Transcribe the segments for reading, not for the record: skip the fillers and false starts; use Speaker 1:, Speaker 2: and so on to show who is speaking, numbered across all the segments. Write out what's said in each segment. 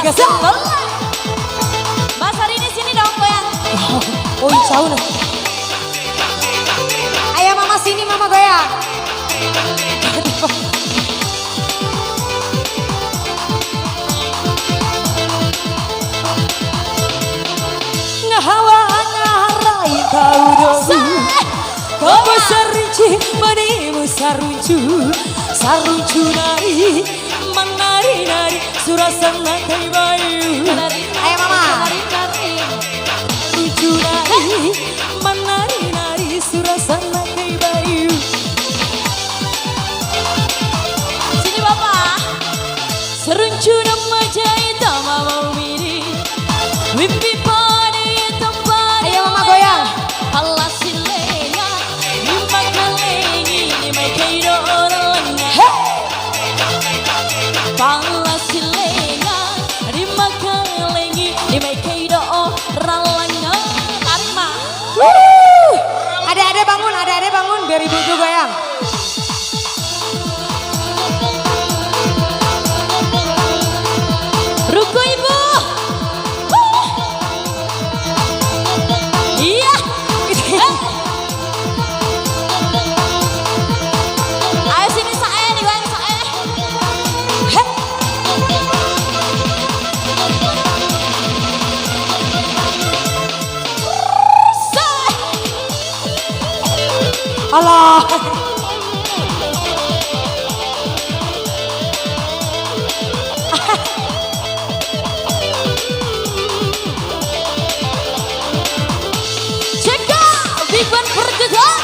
Speaker 1: kesel.
Speaker 2: Mas hari ini sini dong goyang.
Speaker 1: Oh jauh nih. Ayo mama sini mama goyang. Ngahawa ngarai kau dosu. Kau serinci manimu saruncu nari menari surasana kai bayu. Ayo mama. Saruncu nari menari surasana kai bayu.
Speaker 2: Sini bapak. Seruncu nama jahita mama miri. Wimpi pada tempat.
Speaker 1: Ayo mama goyang.
Speaker 2: Allah silenga. Lima kalengi mai kaido orang lenga. Allah silenga. Lima kalengi mai kaido orang lenga. Arima.
Speaker 1: Ada bangun biar ibu juga goyang.
Speaker 2: Ruko ibu. Iya. Ayo sini saya nih goyang saya.
Speaker 1: Allah.
Speaker 2: Ceka Big Bang bergerak.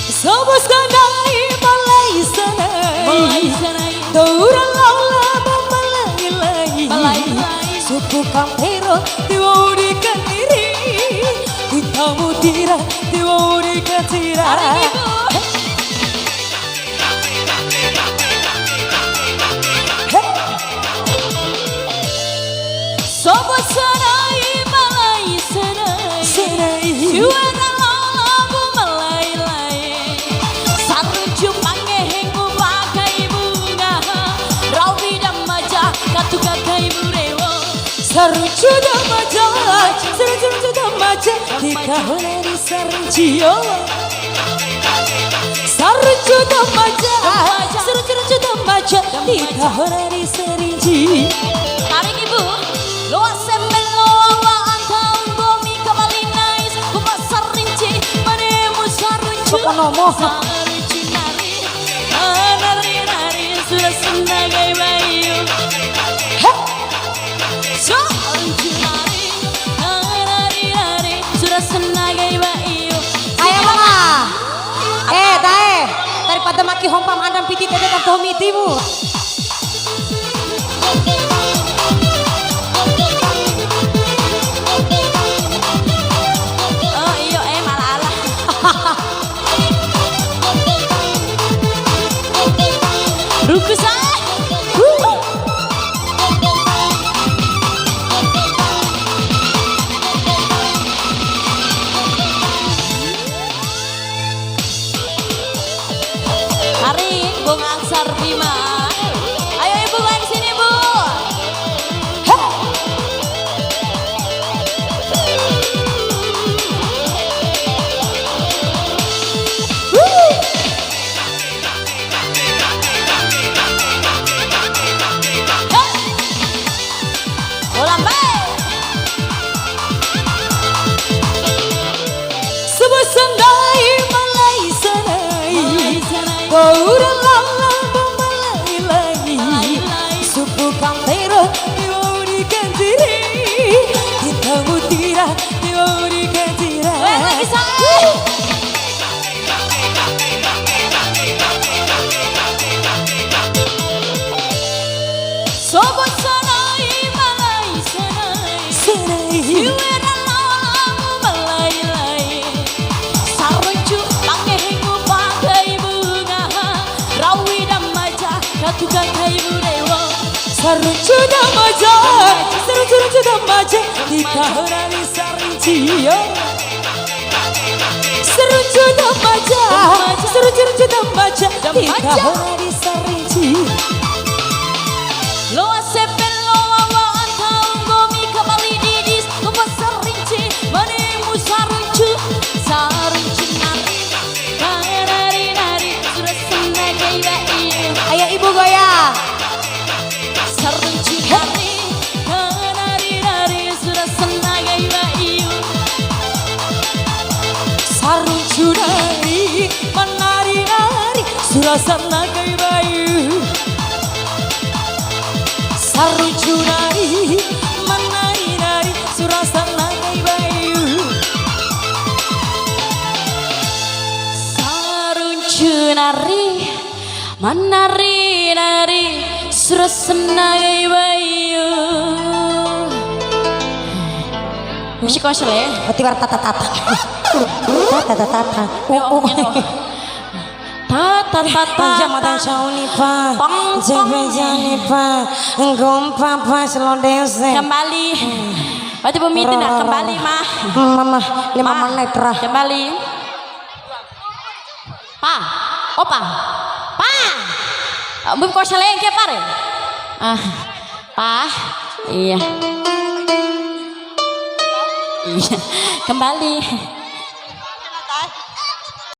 Speaker 1: Sobuskan dari Malai sanai. Dauran laula
Speaker 2: Balai.
Speaker 1: Suku kampero tiwuri kaniri. Hitamu tira tiwuri katira.
Speaker 2: Tarik ibu. Sobat sanai malai sanai. Juara labu malai. Saruncu pangehengu pakai bunga. Rawi dan maja katu kakai burewo.
Speaker 1: Saruncu damaja, saruncu damaja. Kita honari saruncio. Saruncu damaja, saruncu damaja. Kita honari sarunci.
Speaker 2: Tarik ibu. Loa sembel loa antau bumi kembali nais. Kupas sarinci manemu saruncu.
Speaker 1: Apa nomo?
Speaker 2: Saruncu nari sudah senagai bayu. Saruncu nari sudah senagai bayu.
Speaker 1: Ayo mama. Tae. Daripada maki hompam andam piti tete tak mitimu.
Speaker 2: Oh iyo malah alah. Ruku saya. Hari Bung Aksar Bima. Ayo ibu goyang sini bu. Lambai.
Speaker 1: Sebesandai malai sanai. Dauran laula malai. Suku kampero tiwuri kantiri. Kita mutira tiwuri kantira.
Speaker 2: Lagi saya. Sobat sanai malai sanai. Juara lamu malai. Saruncu pangehengu pakai bunga. Rawi dan maja katu kakai burewo.
Speaker 1: Saruncu damaja, saruncu damaja. Kita honari saruncio. Dambaja Seru-seru Dambaja Tiga hari serinci
Speaker 2: Loa sepen loa wa antau gomi kembali didis Kupas serinci menemu saruncu Saruncu nari nari sudah senagai bayi
Speaker 1: Ayo ibu goyang
Speaker 2: Saruncu nari nari sudah senagai bayi
Speaker 1: Saruncu nari menari-nari Sudah senagai bayu Saruncu nari menari-nari Sudah senagai bayu
Speaker 2: Saruncu nari menari sudah senagai bayi Musik kosel ya
Speaker 1: Tibar tata-tata Tata-tata Jambatan Saunipa Jebejanipa Gompa pas lodese
Speaker 2: Kembali Waktu bumi tidak kembali mah
Speaker 1: Mama 5 menit rah
Speaker 2: Kembali Pa Opa Pa Bum kau seleng ke pare Pa Iya Iya Kembali